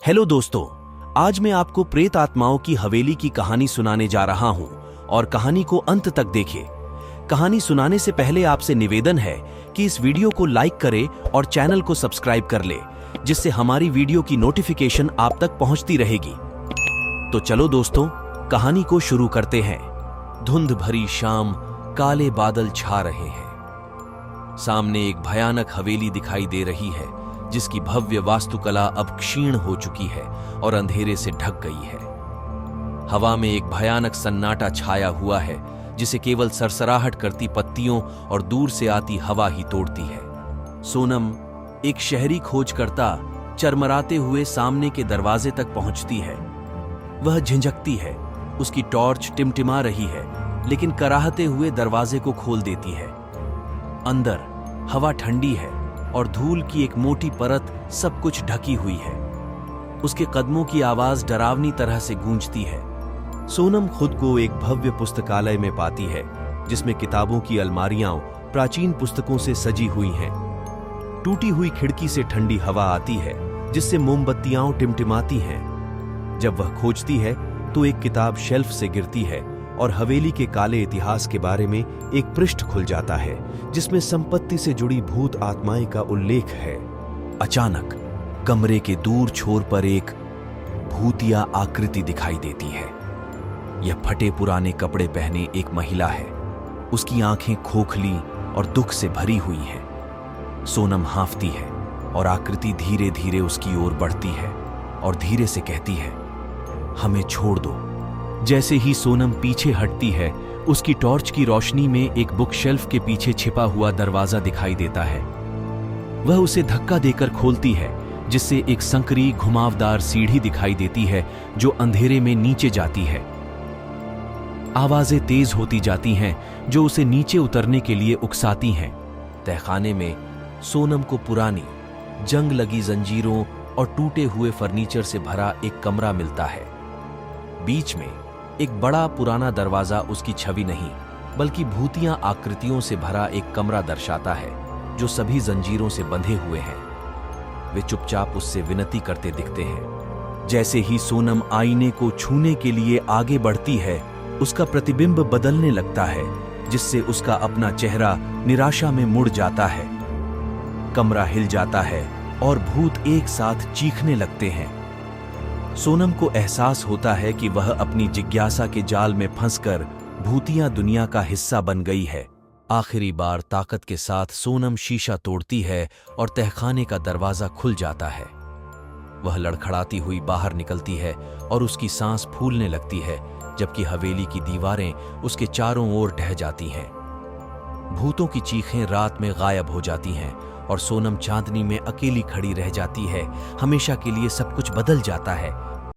Hello दोस्तों, आज मैं आपको प्रेत आत्माओं की हवेली की कहानी सुनाने जा रहा हूं और कहानी को अंत तक देखें। कहानी सुनाने से पहले आपसे निवेदन है कि इस वीडियो को लाइक करें और चैनल को सब्सक्राइब कर ले, जिससे हमारी वीडियो की नोटिफिकेशन आप तक पहुंचती रहेगी। तो चलो दोस्तों, कहानी को शुरू करते हैं। धुंध भरी शाम, काले बादल छा रहे हैं। सामने एक भयानक हवेली दिखाई दे रही है, जिसकी भव्य वास्तुकला अब क्षीण हो चुकी है और अंधेरे से ढक गई है। हवा में एक भयानक सन्नाटा छाया हुआ है, जिसे केवल सरसराहट करती पत्तियों और दूर से आती हवा ही तोड़ती है। सोनम, एक शहरी खोजकर्ता, चरमराते हुए सामने के दरवाजे तक पहुंचती है। वह झिझकती है, उसकी टॉर्च टिमटिमा रही है, लेकिन कराहते हुए दरवाजे को खोल देती है। अंदर हवा ठंडी है और धूल की एक मोटी परत सब कुछ ढकी हुई है। उसके कदमों की आवाज डरावनी तरह से गूंजती है। सोनम खुद को एक भव्य पुस्तकालय में पाती है, जिसमें किताबों की अलमारियां प्राचीन पुस्तकों से सजी हुई हैं। टूटी हुई खिड़की से ठंडी हवा आती है, जिससे मोमबत्तियां टिमटिमाती हैं। जब वह खोजती है तो एक किताब शेल्फ से गिरती है और हवेली के काले इतिहास के बारे में एक पृष्ठ खुल जाता है, जिसमें संपत्ति से जुड़ी भूत आत्माएं का उल्लेख है। अचानक कमरे के दूर छोर पर एक भूतिया आकृति दिखाई देती है। यह फटे पुराने कपड़े पहने एक महिला है। उसकी आंखें खोखली और दुख से भरी हुई हैं। सोनम हांफती है और आकृति धीरे धीरे उसकी ओर बढ़ती है और धीरे से कहती है, हमें छोड़ दो। जैसे ही सोनम पीछे हटती है, उसकी टॉर्च की रोशनी में एक बुक शेल्फ के पीछे छिपा हुआ दरवाजा दिखाई देता है। वह उसे धक्का देकर खोलती है, जिससे एक संकरी घुमावदार सीढ़ी दिखाई देती है, जो अंधेरे में नीचे जाती है। आवाजें तेज होती जाती हैं, जो उसे नीचे उतरने के लिए उकसाती हैं। तहखाने में सोनम को पुरानी, जंग लगी जंजीरों और टूटे हुए फर्नीचर से भरा एक कमरा मिलता है। बीच में एक बड़ा पुराना दरवाजा उसकी छवि नहीं, बल्कि भूतिया आकृतियों से भरा एक कमरा दर्शाता है, जो सभी जंजीरों से बंधे हुए हैं। वे चुपचाप उससे विनती करते दिखते हैं। जैसे ही सोनम आईने को छूने के लिए आगे बढ़ती है, उसका प्रतिबिंब बदलने लगता है, जिससे उसका अपना चेहरा निराशा में मुड़ जाता है। कमरा हिल जाता है और भूत एक साथ चीखने लगते हैं। सोनम को एहसास होता है कि वह अपनी जिज्ञासा के जाल में फंसकर भूतिया दुनिया का हिस्सा बन गई है। आखिरी बार ताकत के साथ सोनम शीशा तोड़ती है और तहखाने का दरवाजा खुल जाता है। वह लड़खड़ाती हुई बाहर निकलती है और उसकी सांस फूलने लगती है, जबकि हवेली की दीवारें उसके चारों ओर ढह जाती हैं। भूतों की चीखें रात में गायब हो जाती हैं और सोनम चांदनी में अकेली खड़ी रह जाती है। हमेशा के लिए सब कुछ बदल जाता है।